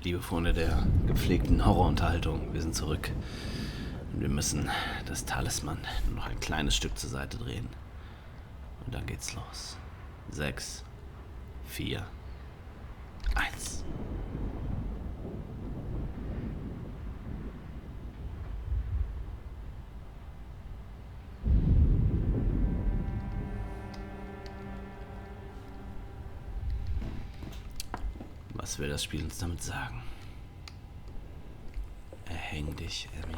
Liebe Freunde der gepflegten Horrorunterhaltung, wir sind zurück. Und wir müssen das Talisman nur noch ein kleines Stück zur Seite drehen. Und dann geht's los. 6, 4, 1. Was will das Spiel uns damit sagen? Erhäng dich, Emmy.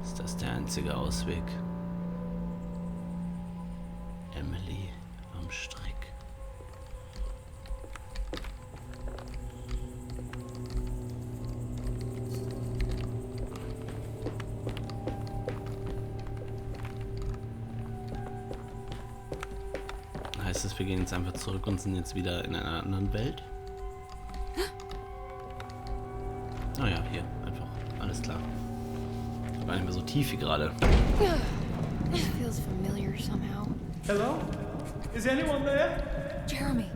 Ist das der einzige Ausweg? Emily am Strick. Heißt das, wir gehen jetzt einfach zurück und sind jetzt wieder in einer anderen Welt? Ah ja, hier, einfach. Alles klar. Gar nicht mehr so tief wie gerade. This feels familiar somehow. Hello? Is anyone there? Jeremy,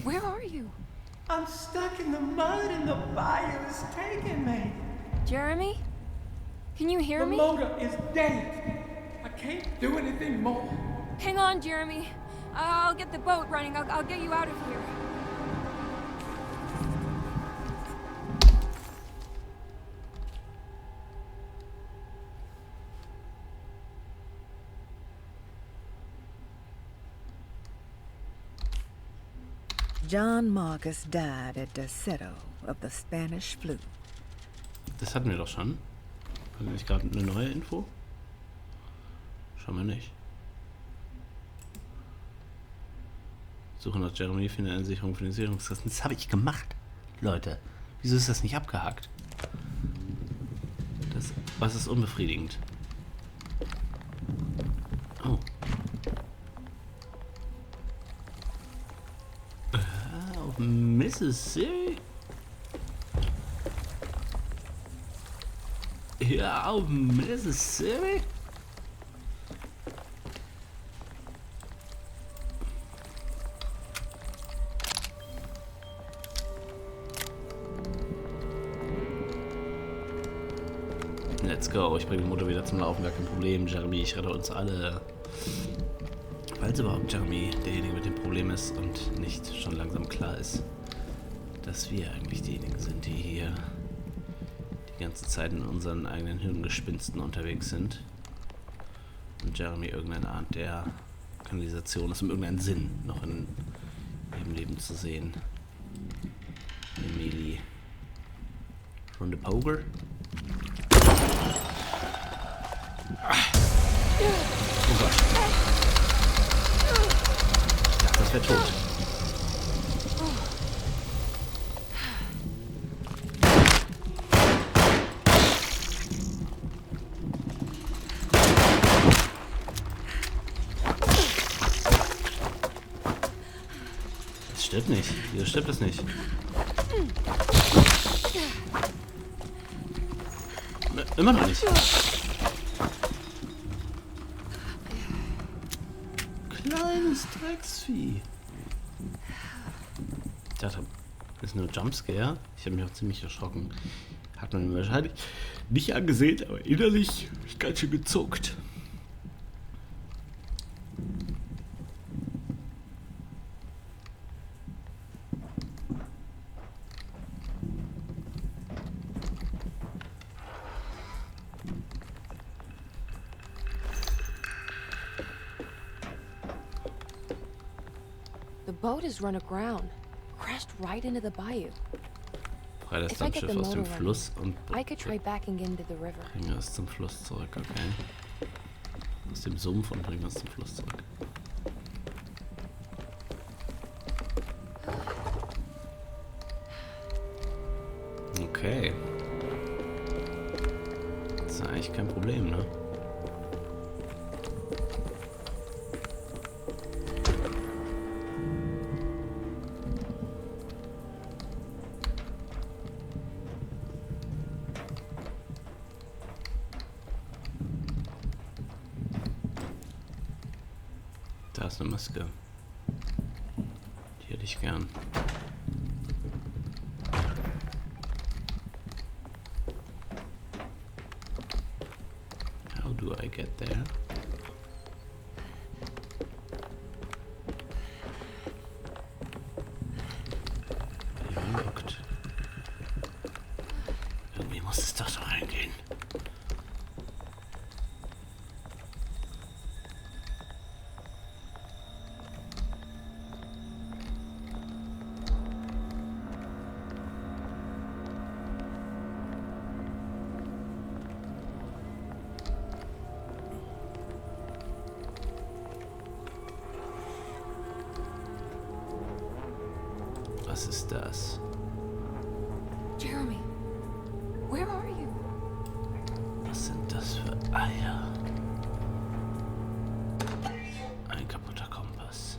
where are you? I'm stuck in the mud and the bayou's taking me. Jeremy? Can you hear The me? motor is dead. I can't do anything more. Hang on, Jeremy. I'll get the boat running. I'll get you out of here. John Marcus died at Deseto of the Spanish flu. Das hatten wir doch schon. Haben wir nicht gerade eine neue Info? Schauen wir nicht. Suche nach Jeremy, finde eine Sicherung für den Sicherungskasten. Das habe ich gemacht, Leute. Wieso ist das nicht abgehakt? Was ist unbefriedigend? Oh. Auf Mississippi? Ja, auf Mississippi? Let's go. Ich bringe die Motor wieder zum Laufen, gar kein Problem. Jeremy, ich rette uns alle. Falls überhaupt Jeremy derjenige mit dem Problem ist und nicht schon langsam klar ist, dass wir eigentlich diejenigen sind, die hier die ganze Zeit in unseren eigenen Hirngespinsten unterwegs sind. Und Jeremy irgendeine Art der Kanalisation ist, um irgendeinen Sinn noch in ihrem Leben zu sehen. Emily. Runde Poker. Oh Gott. Ich dachte, das wäre tot. Das stirbt nicht. Wieso stirbt das nicht? Immer noch nicht. Kleines Drecksvieh. Ich dachte, das ist nur Jumpscare. Ich habe mich auch ziemlich erschrocken. Hat man mir wahrscheinlich nicht angesehen, aber innerlich habe ich ganz schön gezuckt. The boat is run aground. Crashed right into the bayou. Frei das If I get the Dampfschiff aus motor dem running, Fluss und I could try backing into the river. bringen wir es zum Fluss zurück, okay. Aus dem Sumpf und bringen wir es zum Fluss zurück. Okay. Das ist ja eigentlich kein Problem, ne? Da ist eine Maske. Die hätte ich gern. How do I get there? Lockt. Irgendwie muss es doch so reingehen. Was ist das? Jeremy, where are you? Was sind das für Eier? Ein kaputter Kompass.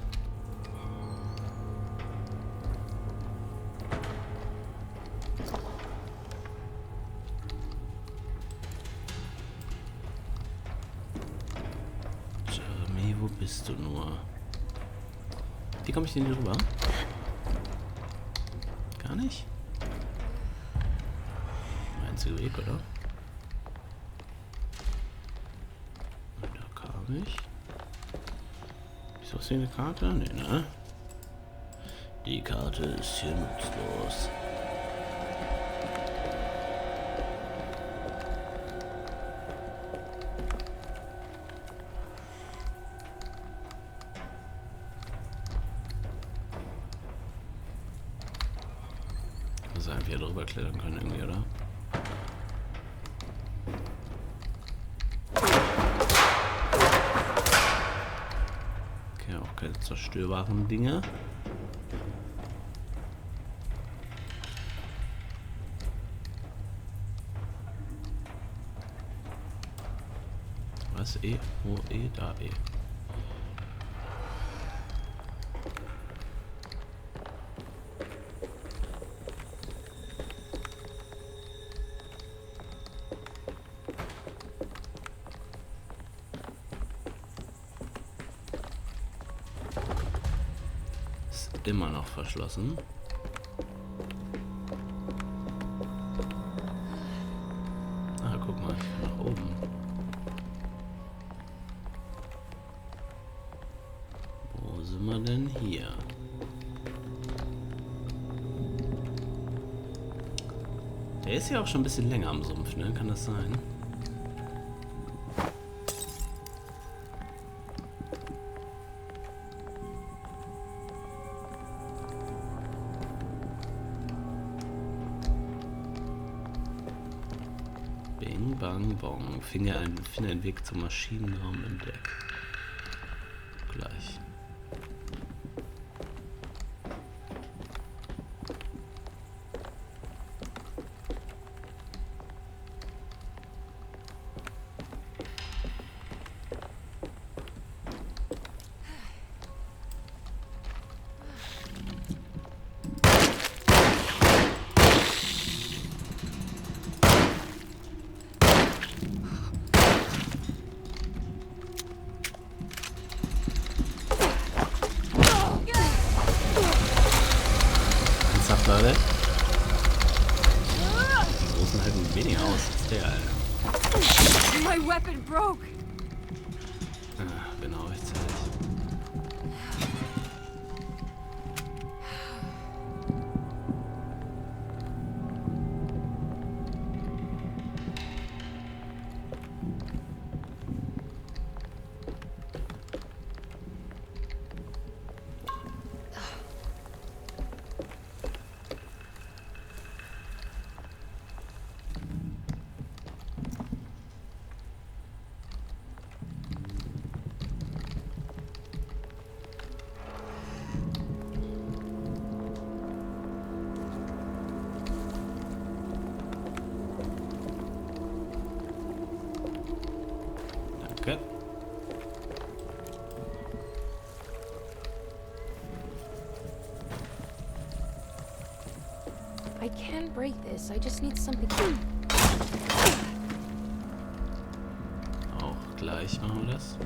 Jeremy, wo bist du nur? Wie komme ich denn hier rüber? Gar nicht? Der einzige Weg, oder? Und da kam ich. Ist das hier eine Karte? Nee, ne? Die Karte ist hier nutzlos. Einfach hier drüber klettern können irgendwie, oder? Okay, auch keine zerstörbaren Dinge. Was? E? Wo? E? Da E. Immer noch verschlossen. Ah, guck mal, ich kann nach oben. Wo sind wir denn hier? Der ist ja auch schon ein bisschen länger am Sumpf, ne? Kann das sein? Bing, bang, bong. Finde einen Weg zum Maschinenraum entdeckt. Gleich. Leute. Die großen halten weniger aus als der, Alter. My weapon broke. Ah, genau, rechtzeitig. Danke. I can break this. I just need something. Auch gleich machen wir das.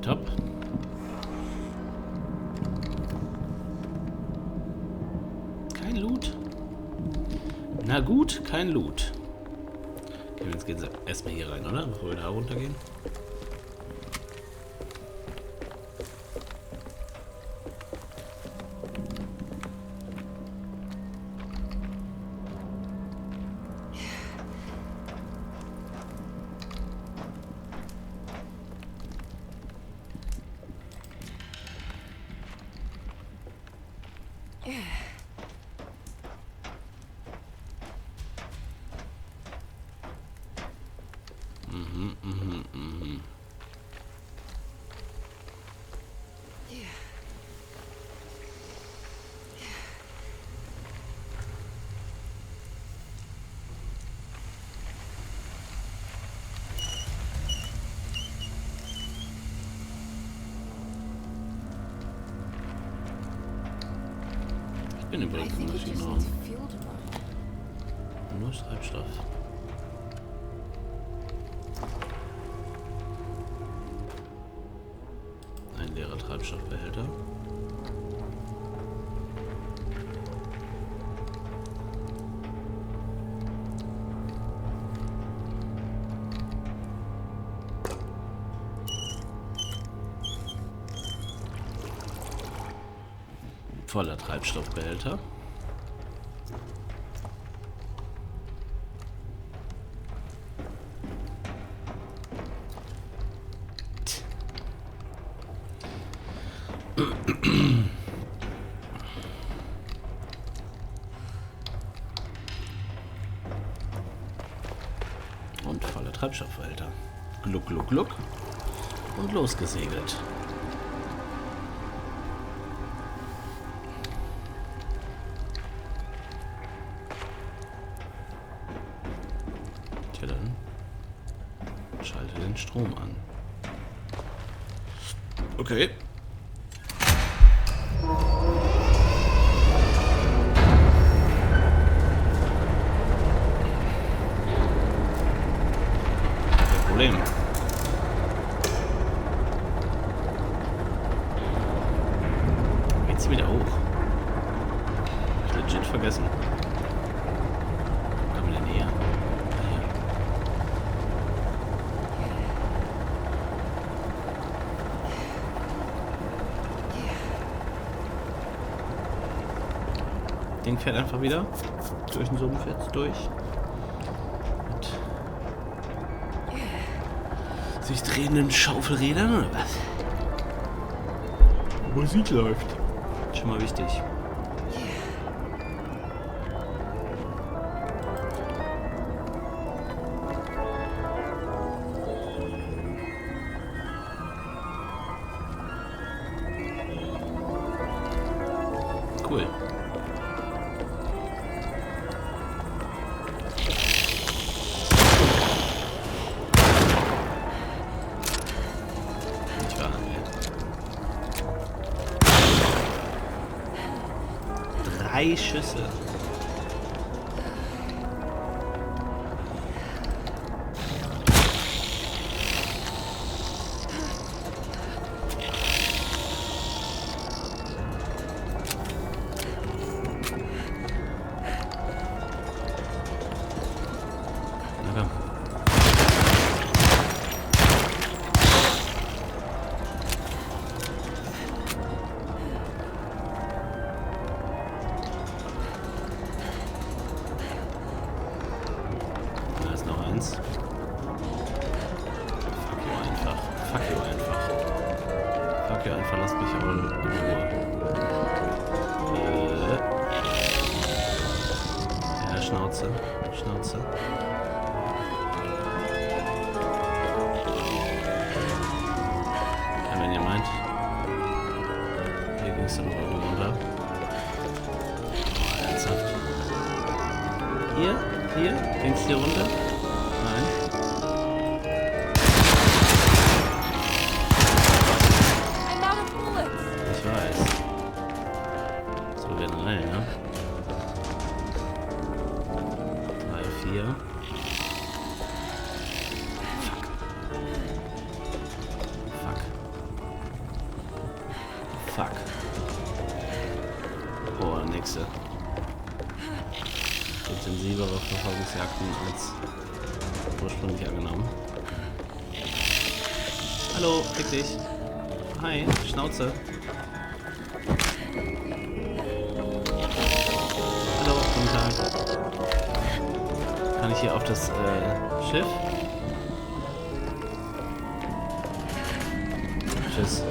Tipptopp. Kein Loot. Na gut, kein Loot. Okay, jetzt geht's erstmal hier rein, oder? Bevor wir da runtergehen. Ich bin übrigens im Maschinenraum. Nur Treibstoff. Ein leerer Treibstoffbehälter. Voller Treibstoffbehälter. Und voller Treibstoffbehälter. Gluck, gluck, gluck. Und losgesegelt. Tja dann. Schalte den Strom an. Okay. Problem. Geht's wieder hoch? Hab ich legit vergessen. Kommen wir denn näher? Ding fährt einfach wieder durch den Sumpf jetzt durch. Mit sich drehenden Schaufelrädern oder was? Musik läuft. Schon mal wichtig. Cool. Nicht wahr, ey. 3 Schüsse. Na komm. Da ist noch eins. Fuck you einfach. Fuck you einfach. Fuck you einfach, lasst mich aber in Ruhe. Ja, Schnauze. Schnauze. Ja, wenn ihr meint. Hier ging es dann noch irgendwo runter. Oh, ernsthaft. Hier? Hier? Ging's hier runter? Nein. I'm out of bullets. Ich weiß. So generell, ne? 3, 4. Fuck. Fuck. intensivere Verfolgungsjagden als ursprünglich angenommen. Hallo, fick dich. Hi, Schnauze. Hallo, guten Tag. Kann ich hier auf das Schiff? Tschüss.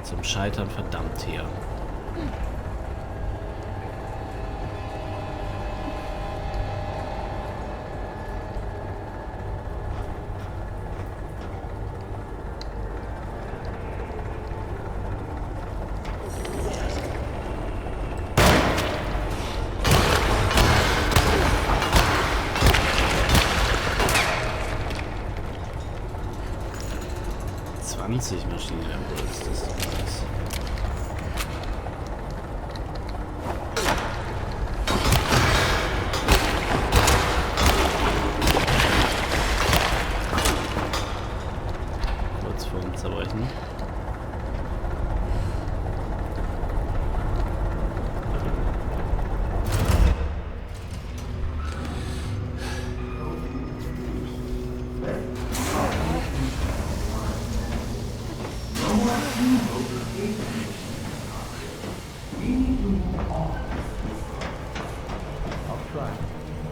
Zum Scheitern verdammt hier. Maschinenwerfer ist das alles. Kurz vorm Zerbrechen.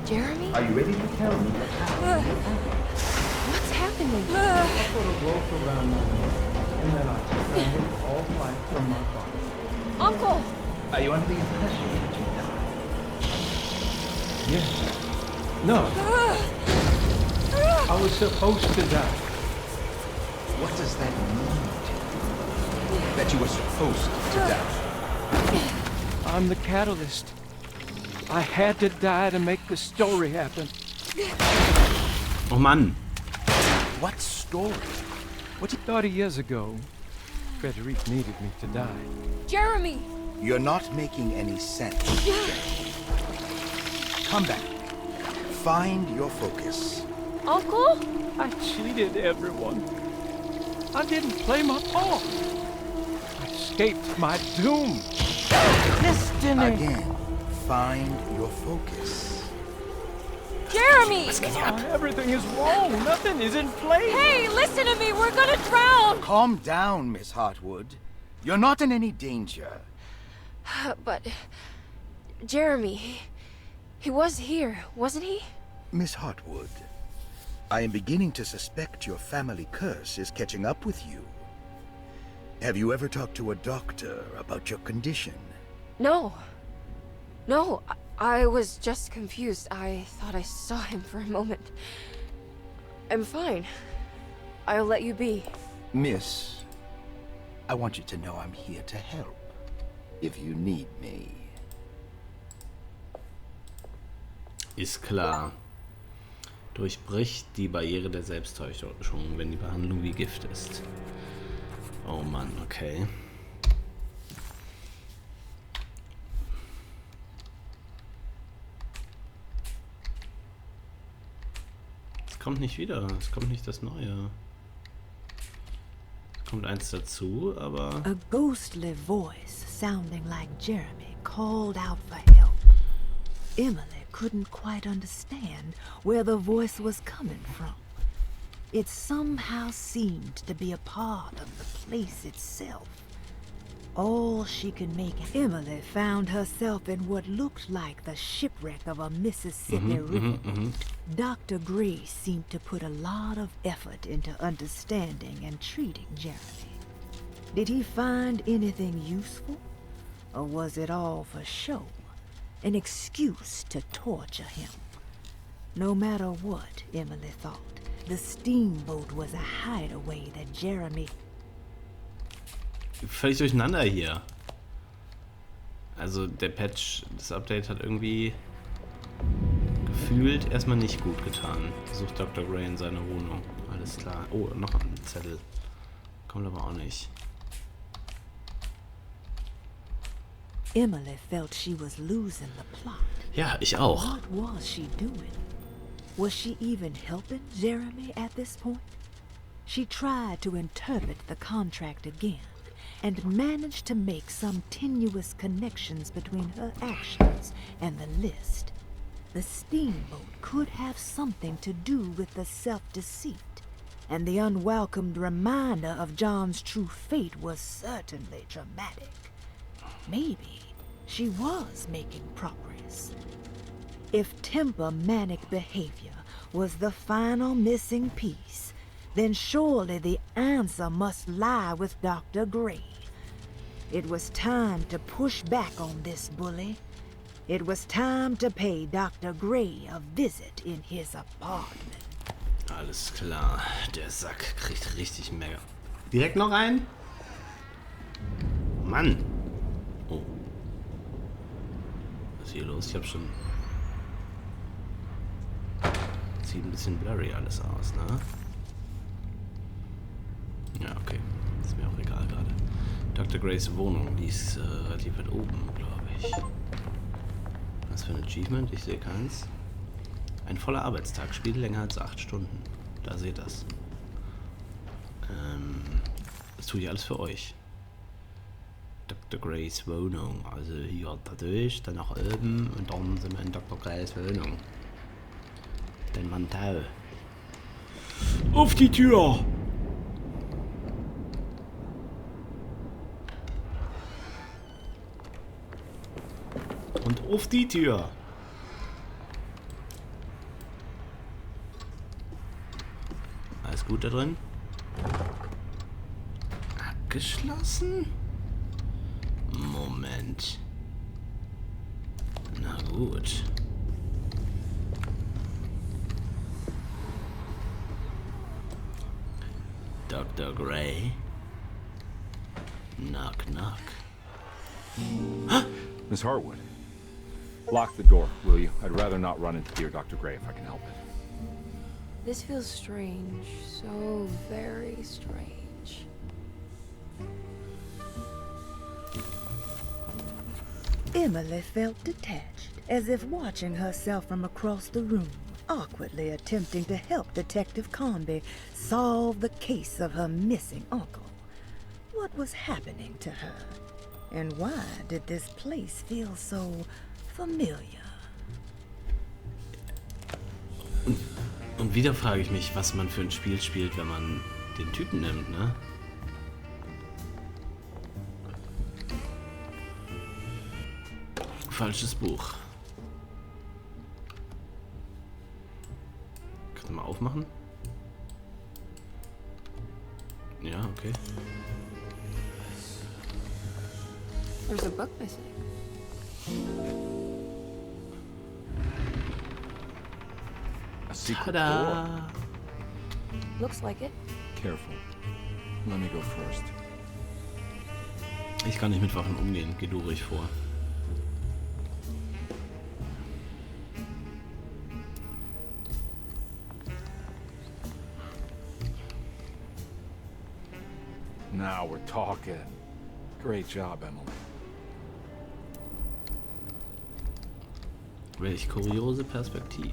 Jeremy? Are you ready to tell me? What's happening? I sort of broke around my neck, and then I scrambled all flight from my body. Uncle! Are you under the impression that you died? Yes. No. I was supposed to die. What does that mean? That you were supposed to die? I'm the catalyst. I had to die to make the story happen. Oh Mann. What story? What 30 years ago, Frederic needed me to die. Jeremy! You're not making any sense. Come back. Find your focus. Uncle? I cheated everyone. I didn't play my part. I escaped my doom. Destiny. Again, find your focus. Jeremy! Everything is wrong. Nothing is in place. Hey, listen to me! We're gonna drown! Calm down, Miss Hartwood. You're not in any danger. But... Jeremy... He was here, wasn't he? Miss Hartwood, I am beginning to suspect your family curse is catching up with you. Have you ever talked to a doctor about your condition? No. No, I was just confused. I thought I saw him for a moment. I'm fine. I'll let you be. Miss, I want you to know I'm here to help, if you need me. Ist klar. Durchbricht die Barriere der Selbsttäuschung, wenn die Behandlung wie Gift ist. Oh Mann, okay. Es kommt nicht wieder, es kommt nicht das Neue. Es kommt eins dazu, aber... A ghostly voice sounding like Jeremy called out for help. Emily couldn't quite understand where the voice was coming from. It somehow seemed to be a part of the place itself. All she could make Emily found herself in what looked like the shipwreck of a Mississippi river. Dr. Gray seemed to put a lot of effort into understanding and treating Jeremy. Did he find anything useful? Or was it all for show? An excuse to torture him? No matter what, Emily thought, the steamboat was a hideaway that Jeremy... Völlig durcheinander hier. Also der Patch, das Update hat irgendwie gefühlt erstmal nicht gut getan. Besucht Dr. Gray in seiner Wohnung. Alles klar. Oh, noch ein Zettel. Kommt aber auch nicht. Emily felt she was losing the plot. Ja, ich auch. What was she doing? Was she even helping Jeremy at this point? She tried to interpret the contract again and managed to make some tenuous connections between her actions and the list. The steamboat could have something to do with the self-deceit, and the unwelcomed reminder of John's true fate was certainly dramatic. Maybe she was making progress. If temper-manic behavior was the final missing piece, then surely the answer must lie with Dr. Gray. It was time to push back on this bully. It was time to pay Dr. Gray a visit in his apartment. Alles klar. Der Sack kriegt richtig Mega. Direkt noch ein? Mann. Oh. Was ist hier los? Ich hab schon... Sieht ein bisschen blurry alles aus, ne? Ja, okay. Ist mir auch egal gerade. Dr. Grays Wohnung, die ist relativ weit oben, glaube ich. Was für ein Achievement? Ich sehe keins. Ein voller Arbeitstag spielt länger als 8 Stunden. Da seht das. Das tue ich alles für euch. Dr. Grays Wohnung. Also hier dadurch, dann nach oben und dann sind wir in Dr. Grays Wohnung. Den Mann Teil. Auf die Tür! Und auf die Tür! Alles gut da drin? Abgeschlossen? Moment. Na gut. Dr. Gray? Knock, knock. Miss Hartwood, lock the door, will you? I'd rather not run into dear Dr. Gray if I can help it. This feels strange. So very strange. Emily felt detached, as if watching herself from across the room, awkwardly attempting to help Detective Conby solve the case of her missing uncle. What was happening to her? And why did this place feel so familiar? Und wieder frage ich mich, was man für ein Spiel spielt, wenn man den Typen nimmt, ne? Falsches Buch. Kannst du mal aufmachen? Ja, okay. There's a book missing. A secret door. Tada! Looks like it. Careful. Let me go first. Ich kann nicht mit Waffen umgehen. Geh du ruhig vor. Now we're talking. Great job, Emily. Welch kuriose Perspektive.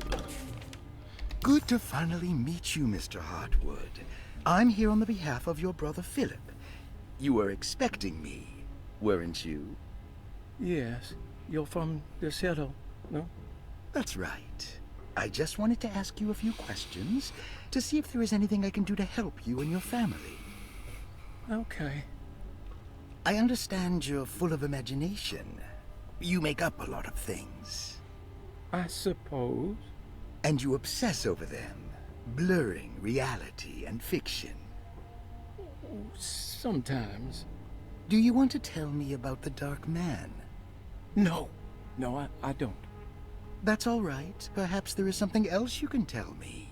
Good to finally meet you, Mr. Hartwood. I'm here on the behalf of your brother Philip. You were expecting me, weren't you? Yes, you're from the Seattle, no? That's right. I just wanted to ask you a few questions to see if there is anything I can do to help you and your family. Okay. I understand you're full of imagination. You make up a lot of things. I suppose. And you obsess over them, blurring reality and fiction. Sometimes. Do you want to tell me about the Dark Man? No. No, I don't. That's all right. Perhaps there is something else you can tell me.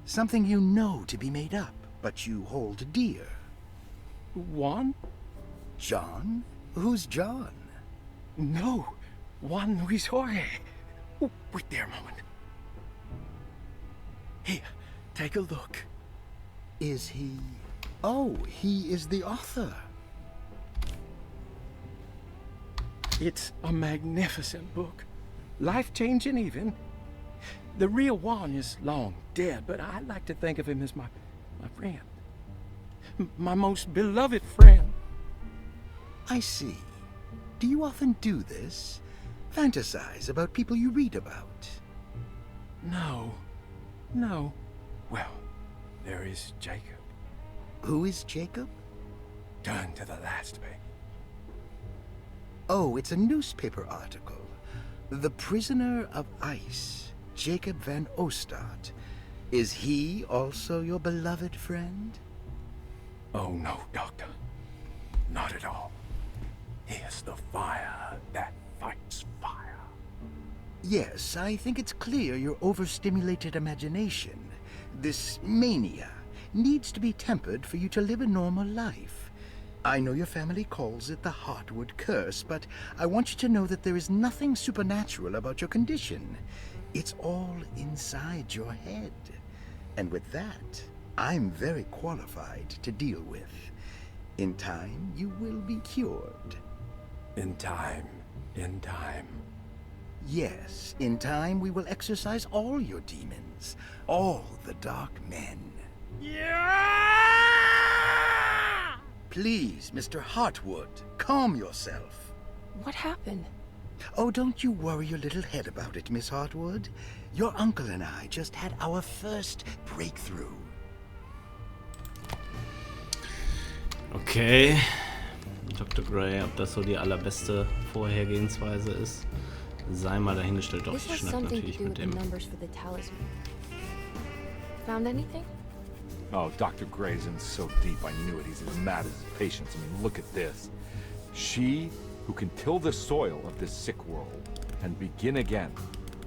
Something you know to be made up, but you hold dear. Juan? John? Who's John? No. Juan Luis Jorge. Oh, wait there a moment. Here, take a look. Is he... Oh, he is the author. It's a magnificent book. Life-changing even. The real one is long dead, but I like to think of him as my friend. My most beloved friend. I see. Do you often do this? Fantasize about people you read about? No. Well, there is Jacob. Who is Jacob? Turn to the last page. Oh, it's a newspaper article. The prisoner of ice, Jacob van Ostad. Is he also your beloved friend? Oh no, Doctor. Not at all. He is the fire that fights fire. Yes, I think it's clear your overstimulated imagination, this mania, needs to be tempered for you to live a normal life. I know your family calls it the Heartwood Curse, but I want you to know that there is nothing supernatural about your condition. It's all inside your head. And with that, I'm very qualified to deal with. In time, you will be cured. In time. Yes, in time we will exorcise all your demons, all the dark men. Yeah! Please, Mr. Heartwood, calm yourself. What happened? Oh, don't you worry your little head about it, Miss Heartwood. Your uncle and I just had our first breakthrough. Okay. Dr. Gray, ob das so die allerbeste Vorhergehensweise ist, sei mal dahingestellt. Doch, This ich has schnack something to natürlich do mit with the dem. numbers for the talisman. Found anything? Oh, Dr. Gray's in so deep, I knew it. He's as mad as his patients. I mean, look at this. She who can till the soil of this sick world and begin again.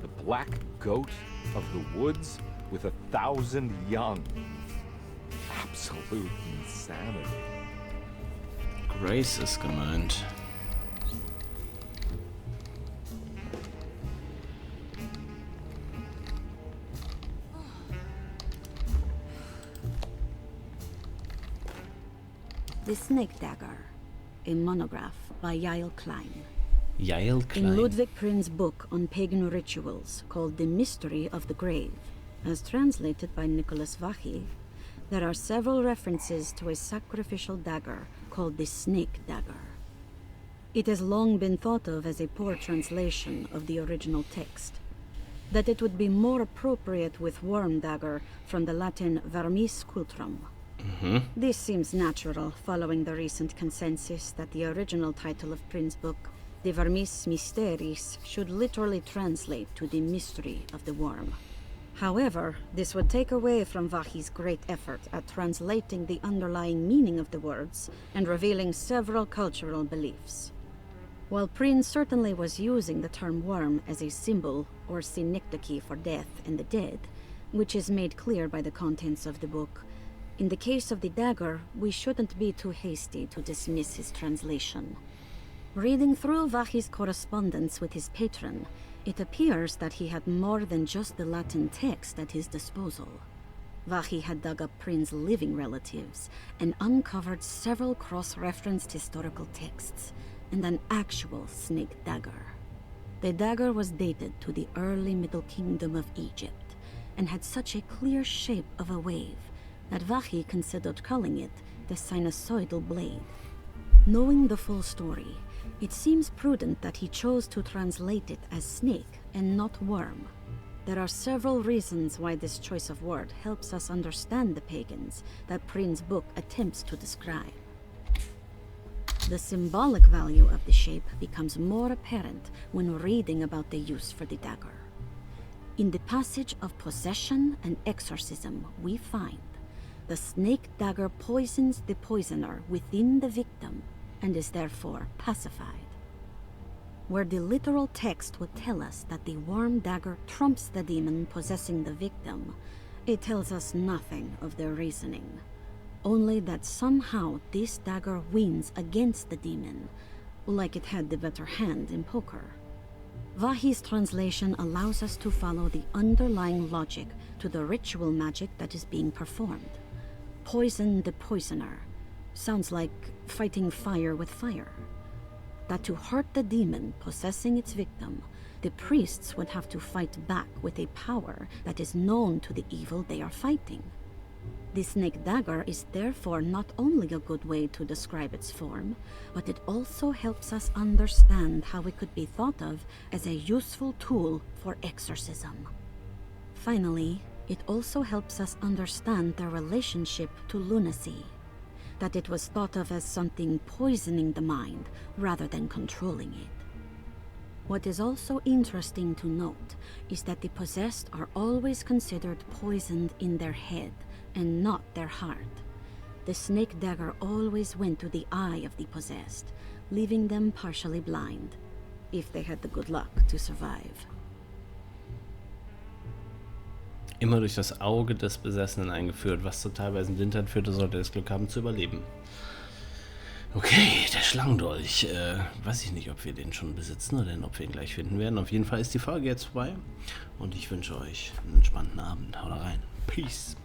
The black goat of the woods with 1,000 young. Absolute insanity. Grace ist gemeint. The Snake Dagger, a monograph by Yael Klein. Yael Klein. In Ludwig Prin's book on pagan rituals called The Mystery of the Grave, as translated by Nicholas Vachy, there are several references to a sacrificial dagger called the Snake Dagger. It has long been thought of as a poor translation of the original text, that it would be more appropriate with worm dagger from the Latin vermis cultrum. This seems natural, following the recent consensus that the original title of Prin's book, De Vermis Mysteris, should literally translate to the mystery of the worm. However, this would take away from Vachy's great effort at translating the underlying meaning of the words and revealing several cultural beliefs. While Prin certainly was using the term worm as a symbol or synecdoche for death and the dead, which is made clear by the contents of the book, in the case of the dagger, we shouldn't be too hasty to dismiss his translation. Reading through Vachy's correspondence with his patron, it appears that he had more than just the Latin text at his disposal. Vachy had dug up Prin's living relatives and uncovered several cross-referenced historical texts and an actual snake dagger. The dagger was dated to the early Middle Kingdom of Egypt and had such a clear shape of a wave that Vachy considered calling it the sinusoidal blade. Knowing the full story, it seems prudent that he chose to translate it as snake and not worm. There are several reasons why this choice of word helps us understand the pagans that Prin's book attempts to describe. The symbolic value of the shape becomes more apparent when reading about the use for the dagger. In the passage of possession and exorcism, we find the snake dagger poisons the poisoner within the victim and is therefore pacified. Where the literal text would tell us that the worm dagger trumps the demon possessing the victim, it tells us nothing of their reasoning, only that somehow this dagger wins against the demon, like it had the better hand in poker. Vahi's translation allows us to follow the underlying logic to the ritual magic that is being performed. Poison the poisoner. Sounds like fighting fire with fire. That to hurt the demon possessing its victim, the priests would have to fight back with a power that is known to the evil they are fighting. The snake dagger is therefore not only a good way to describe its form, but it also helps us understand how it could be thought of as a useful tool for exorcism. Finally, it also helps us understand their relationship to lunacy, that it was thought of as something poisoning the mind rather than controlling it. What is also interesting to note is that the possessed are always considered poisoned in their head and not their heart. The snake dagger always went to the eye of the possessed, leaving them partially blind, if they had the good luck to survive. Immer durch das Auge des Besessenen eingeführt, was zur teilweise Blindheit führte, sollte es Glück haben zu überleben. Okay, der Schlangendolch. Weiß ich nicht, ob wir den schon besitzen oder ob wir ihn gleich finden werden. Auf jeden Fall ist die Folge jetzt vorbei und ich wünsche euch einen entspannten Abend. Haut rein. Peace.